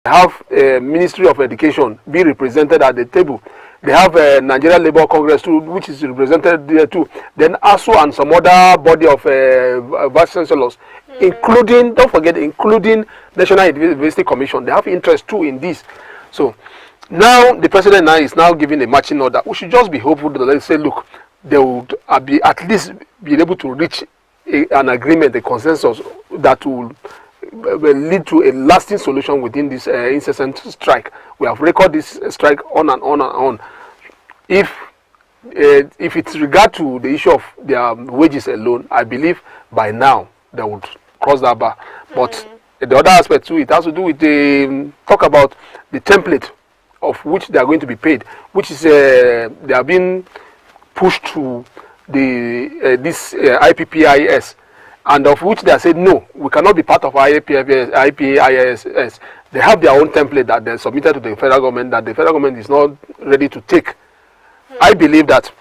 have a Ministry of Education be represented at the table. They have a Nigerian Labour Congress too, which is represented there too. Then ASUU and some other body of vice chancellors, including, don't forget, including National University Commission. They have interest too in this. So now the president now is now giving a marching order. We should just be hopeful that they say, look, they would be at least be able to reach an agreement, a consensus that will lead to a lasting solution within this incessant strike. We have recorded this strike on and on and on. If it's regard to the issue of their wages alone, I believe by now they would cross that bar. But the other aspect too, it has to do with the talk about the template of which they are going to be paid, which is they are being pushed to the this IPPIS, and of which they said no, we cannot be part of IPPIS. They have their own template that they submitted to the federal government that the federal government is not ready to take. I believe that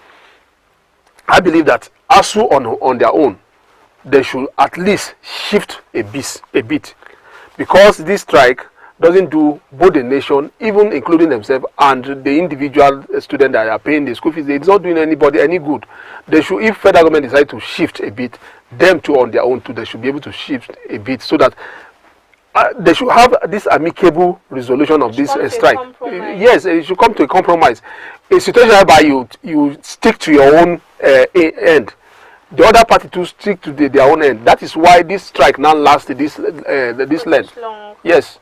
ASUU on their own, they should at least shift a bit, because this strike doesn't do both the nation, even including themselves, and the individual student that are paying the school fees. It's not doing anybody any good. They should, if federal government decide to shift a bit, them too on their own too, they should be able to shift a bit, so that they should have this amicable resolution of this strike. Yes, it should come to a compromise. A situation whereby you stick to your own end, the other party to stick to their own end. That is why this strike now lasted this length. Yes.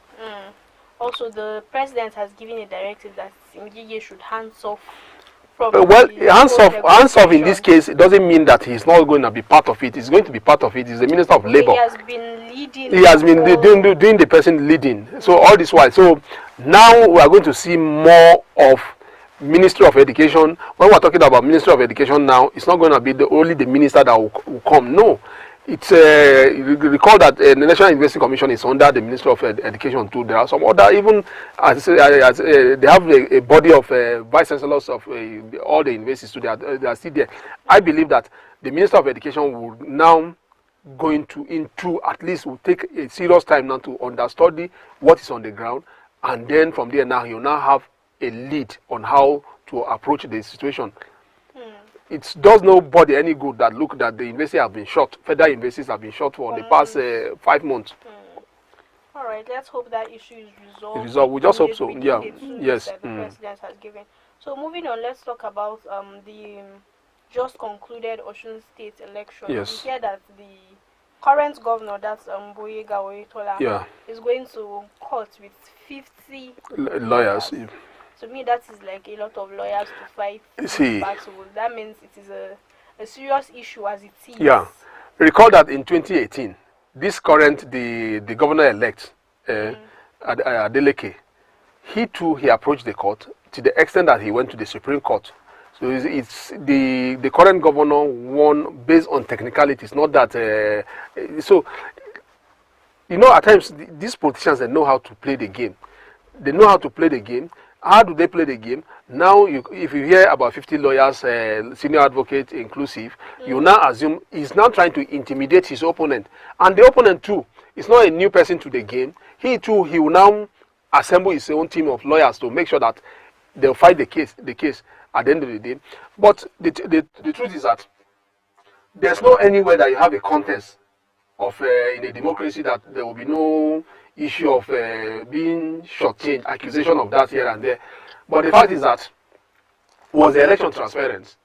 Also, the president has given a directive that Ngige should hands off. From hands off in this case, it doesn't mean that he's not going to be part of it. He's going to be part of it. He's the Minister of Labour. He has been leading. He has been doing the person leading. So all this while. So now we are going to see more of Ministry of Education. When we're talking about Ministry of Education now, it's not going to be only the minister that will come. No. It's recall that the National University Commission is under the Ministry of Education too. There are some other, even they have a body of vice chancellors of all the universities too. They are still there. I believe that the Minister of Education will now into at least will take a serious time now to understudy what is on the ground, and then from there now he'll now have a lead on how to approach the situation. It does nobody any good that look that the university have been shut. Federal universities have been shut for the past 5 months. All right, let's hope that issue is resolved. We just hope so. Yeah. Yes. That the president has given. So moving on, let's talk about the just concluded Osun State election. Yes. We hear that the current governor, that's Boyega Oyetola, is going to court with 50 lawyers. To me, that is like a lot of lawyers to fight this battle. That means it is a serious issue as it is. Yeah. Recall that in 2018, this current, the governor-elect, Adeleke, he approached the court to the extent that he went to the Supreme Court. So it's the current governor won based on technicalities, not that. So, you know, at times, these politicians, they know how to play the game. They know how to play the game. How do they play the game? Now, if you hear about 50 lawyers, senior advocate inclusive, you now assume he's now trying to intimidate his opponent. And the opponent too is not a new person to the game. He too, he will now assemble his own team of lawyers to make sure that they'll fight the case at the end of the day. But the truth is that there's no anywhere that you have a contest of in a democracy that there will be no issue of being shortchanged, accusation of that here and there. But the fact is that, was the election transparent?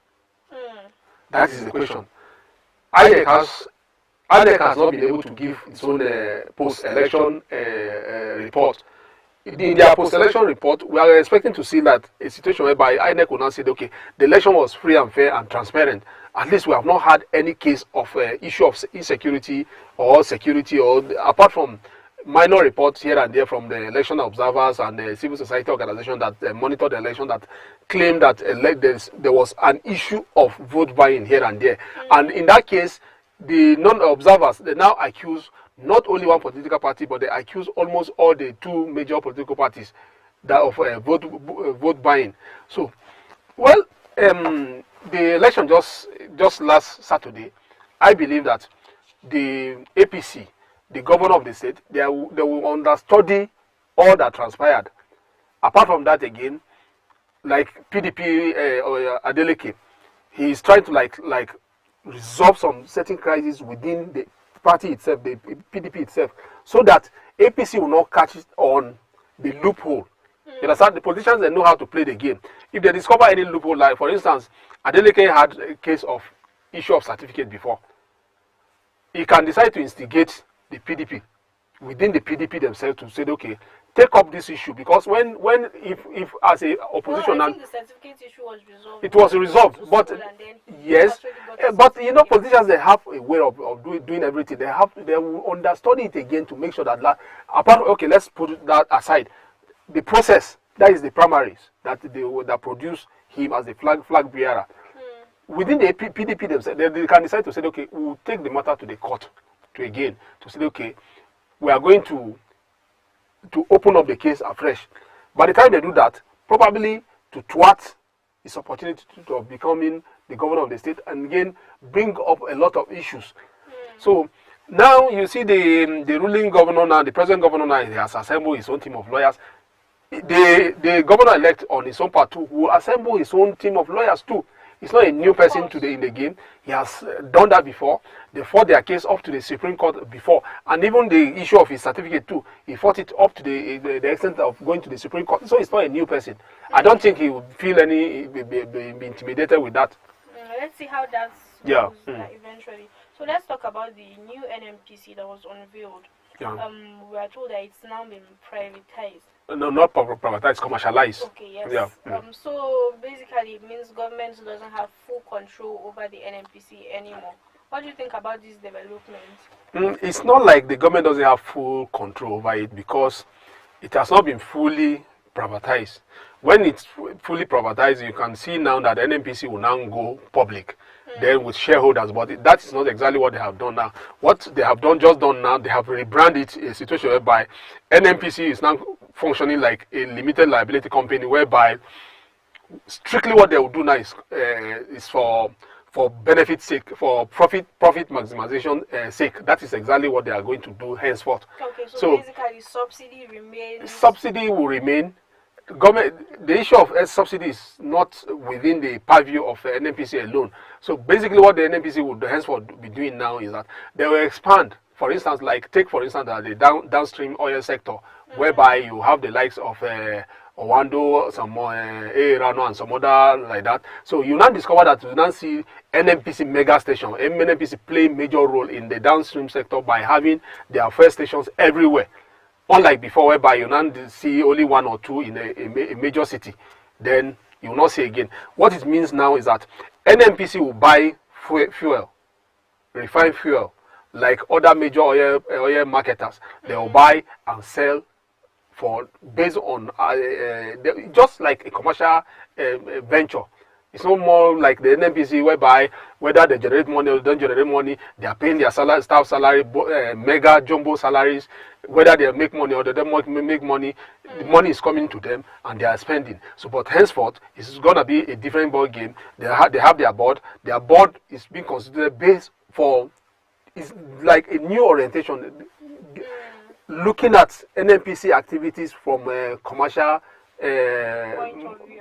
That is the question. INEC has not been able to give its own post-election report. In their post-election report, we are expecting to see that a situation whereby INEC will now say, okay, the election was free and fair and transparent. At least we have not had any case of issue of insecurity or security, or apart from minor reports here and there from the election observers and the civil society organization that monitor the election, that claim that there was an issue of vote buying here and there. And in that case, the non-observers, they now accuse not only one political party, but they accuse almost all the 2 major political parties that of vote buying. So, well, the election just last Saturday, I believe that the APC, the governor of the state, they will understudy all that transpired. Apart from that again, like PDP Adeleke, he is trying to like resolve some certain crises within the party itself, the PDP itself, so that APC will not catch it on the loophole. You understand? The politicians, they know how to play the game. If they discover any loophole, like for instance, Adeleke had a case of issue of certificate before. He can decide to instigate the PDP within the PDP themselves to say, okay, take up this issue, because if as a opposition, I think the certificate issue was resolved. It was resolved, but yes, but you know, politicians, they have a way of doing everything. They will understudy it again to make sure that okay, let's put that aside. The process, that is the primaries that produce him as the flag bearer. Within the PDP themselves, they can decide to say, okay, we'll take the matter to the court to say, okay, we are going to open up the case afresh. By the time they do that, probably to thwart his opportunity of becoming the governor of the state, and again bring up a lot of issues. So now you see the ruling governor now, the present governor now, he has assembled his own team of lawyers. The governor-elect on his own part too will assemble his own team of lawyers too. It's not a new person today in the game. He has done that before. They fought their case up to the Supreme Court before. And even the issue of his certificate too, he fought it up to the extent of going to the Supreme Court. So it's not a new person. I don't think he would feel be intimidated with that. Let's see how that goes eventually. So let's talk about the new NMPC that was unveiled. We are told that it's now been privatized. No, not privatized, commercialized. Okay, yes. So basically it means government doesn't have full control over the NMPC anymore. What do you think about this development? It's not like the government doesn't have full control over it, because it has not been fully privatized. When it's fully privatized, you can see now that the NMPC will now go public, then with shareholders, but that is not exactly what they have done now. What they have just done now, they have rebranded a situation whereby NMPC is now functioning like a limited liability company, whereby strictly what they will do now is for benefit sake, for profit maximization sake. That is exactly what they are going to do henceforth. Okay, so basically subsidy remains. Subsidy will remain. Government, the issue of subsidy is not within the purview of NNPC alone. So basically what the NNPC would henceforth be doing now is that they will expand. For instance, take for instance the downstream oil sector, whereby you have the likes of Owando, some more Rano, and some other like that. So you now discover that you now see NNPC mega station, NNPC play major role in the downstream sector by having their first stations everywhere. Unlike before, whereby you now see only one or two in a major city, then you will not see again. What it means now is that NNPC will buy fuel, refined fuel, like other major oil marketers. They will buy and sell based on just like a commercial venture. It's no more like the NNPC, whereby whether they generate money or don't generate money, they are paying their staff salary, mega jumbo salaries. Whether they make money or they don't make money, the money is coming to them and they are spending. So, but henceforth, it's going to be a different ball game. They have their board. Their board is being considered based it's like a new orientation, looking at NNPC activities from a commercial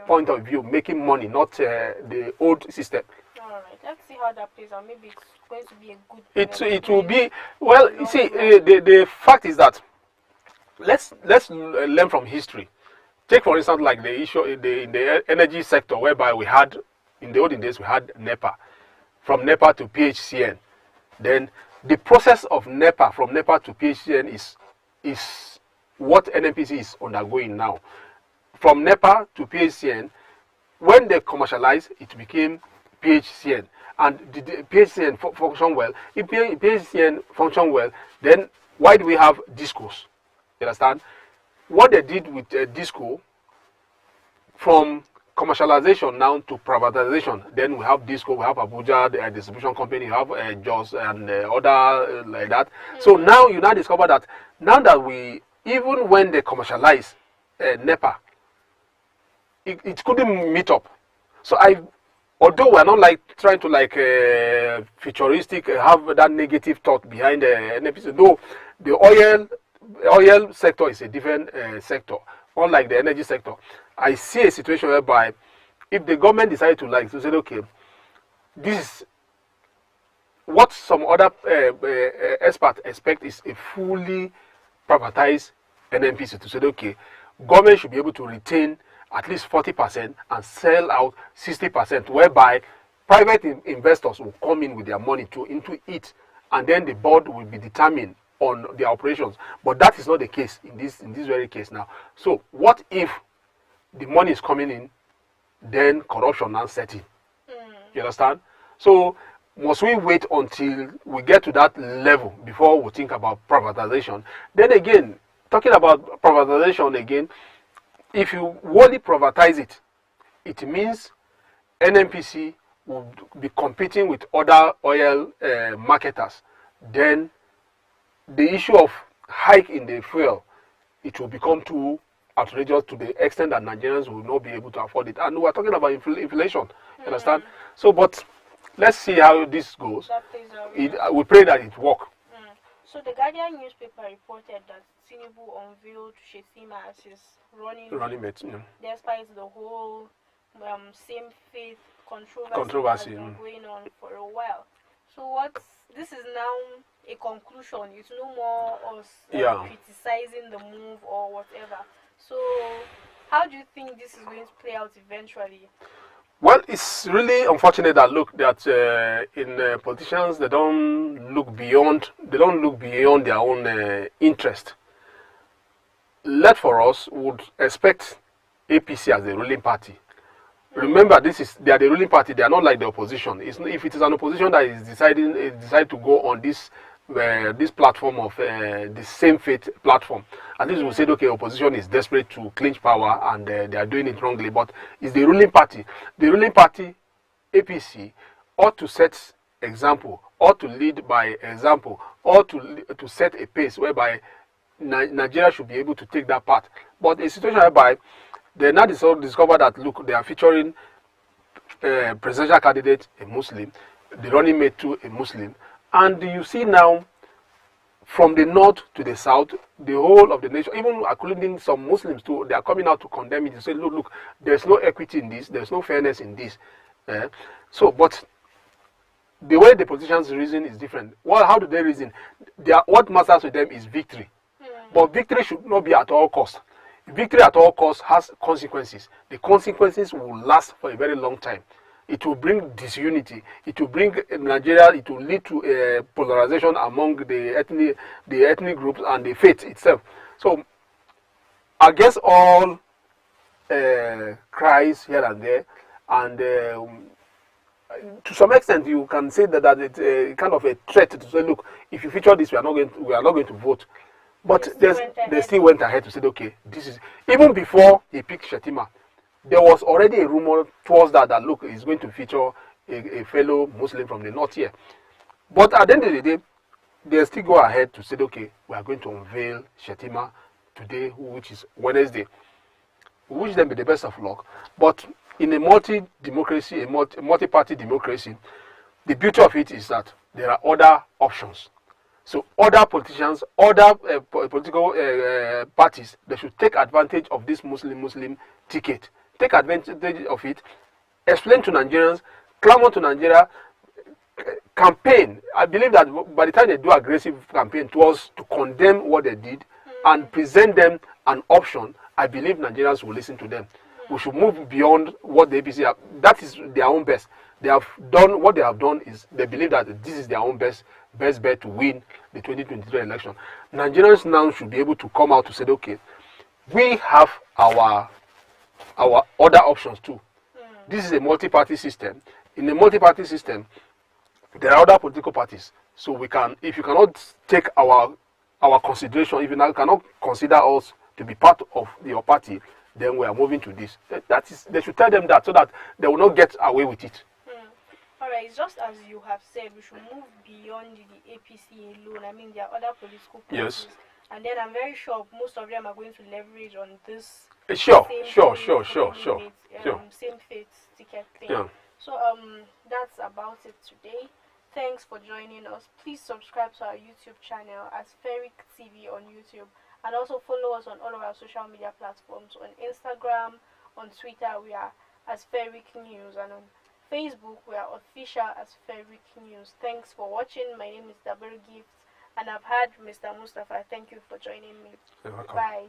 point of view, making money, not the old system. Alright, let's see how that plays out. Maybe it's going to be a good. It will be, well, you see, the fact is that let's learn from history. Take for instance like the issue in the energy sector, whereby we had in the olden days we had NEPA, from NEPA to PHCN. Then the process of NEPA from NEPA to PHCN is what NNPC is undergoing now. From NEPA to PHCN, when they commercialized, it became PHCN. And the PHCN function well. If PHCN function well, then why do we have discos? You understand? What they did with disco, from commercialization now to privatization, then we have disco, we have Abuja, the distribution company, you have Jos and other like that. So now you now discover that now that even when they commercialize NEPA, it couldn't meet up. So although we're not trying to futuristic, have that negative thought behind the NNPC, though the oil oil sector is a different sector, unlike the energy sector. I see a situation whereby if the government decided to say, okay, this is what some other experts expect is a fully privatized NNPC, to say, okay, government should be able to retain at least 40% and sell out 60%, whereby private investors will come in with their money into it, and then the board will be determined on their operations. But that is not the case in this very case now. So what if the money is coming in, then corruption now set in? You understand? So must we wait until we get to that level before we think about privatization? Then again, talking about privatization again, if you wholly privatize it, it means NNPC will be competing with other oil marketers. Then the issue of hike in the fuel, it will become too outrageous to the extent that Nigerians will not be able to afford it. And we're talking about inflation, you understand? So, but let's see how this goes. We pray that it works. So the Guardian newspaper reported that Tinubu unveiled Shetima as his running mate, despite the whole same faith controversy that has been going on for a while. So this is now a conclusion. It's no more us criticizing the move or whatever. So how do you think this is going to play out eventually? Well, it's really unfortunate that in politicians they don't look beyond their own interest. For us would expect APC as the ruling party. Remember, they are the ruling party. They are not like the opposition. If it is an opposition that is decide to go on this platform of the same faith platform, at least we'll say, okay, opposition is desperate to clinch power and they are doing it wrongly. But it's the ruling party. The ruling party, APC, ought to set example, ought to lead by example, ought to set a pace whereby Nigeria should be able to take that path. But a situation whereby they now discover that, look, they are featuring presidential candidate, a Muslim, the running mate too, a Muslim, and you see now from the north to the south, the whole of the nation, even including some Muslims too, they are coming out to condemn it and say, look, there's no equity in this, there's no fairness in this. But the way the politicians reason is different. Well, how do they reason? What matters to them is victory. But victory should not be at all costs. Victory at all costs has consequences. The consequences will last for a very long time. It will bring disunity. It will bring Nigeria. It will lead to polarization among the ethnic groups and the faith itself. So, against all cries here and there, and to some extent, you can say that it's a kind of a threat to say, look, if you feature this, we are not going to vote. But they still went ahead to say, okay, this is, even before he picked Shetima, there was already a rumor towards that look, he's going to feature a fellow Muslim from the north here. But at the end of the day, they still go ahead to say, okay, we are going to unveil Shetima today, which is Wednesday. We wish them the best of luck. But in a multi-democracy, a multi-party democracy, the beauty of it is that there are other options. So other politicians, other political parties, they should take advantage of this Muslim ticket. Take advantage of it, explain to Nigerians, clamor to Nigeria, campaign. I believe that by the time they do aggressive campaign towards to condemn what they did and present them an option, I believe Nigerians will listen to them. We should move beyond what the APC have. That is their own best. They have done what they have done is they believe that this is their own best bet to win the 2023 election. Nigerians now should be able to come out to say, okay, we have our other options too. This is a multi-party system. In a multi-party system, there are other political parties. So we can, if you cannot take our consideration, if you cannot consider us to be part of your party, then we are moving to this. That is, they should tell them that so that they will not get away with it. Alright, just as you have said, we should move beyond the APC alone. I mean, there are other political parties. Yes. And then I'm very sure most of them are going to leverage on this. Sure. Same faith ticket thing. Yeah. So that's about it today. Thanks for joining us. Please subscribe to our YouTube channel as Ferric TV on YouTube, and also follow us on all of our social media platforms. On Instagram, on Twitter, we are as Ferric News, and on Facebook, we are official as Ferric News. Thanks for watching. My name is Dabir Gift, and I've had Mr. Mustafa. Thank you for joining me. You're welcome. Bye.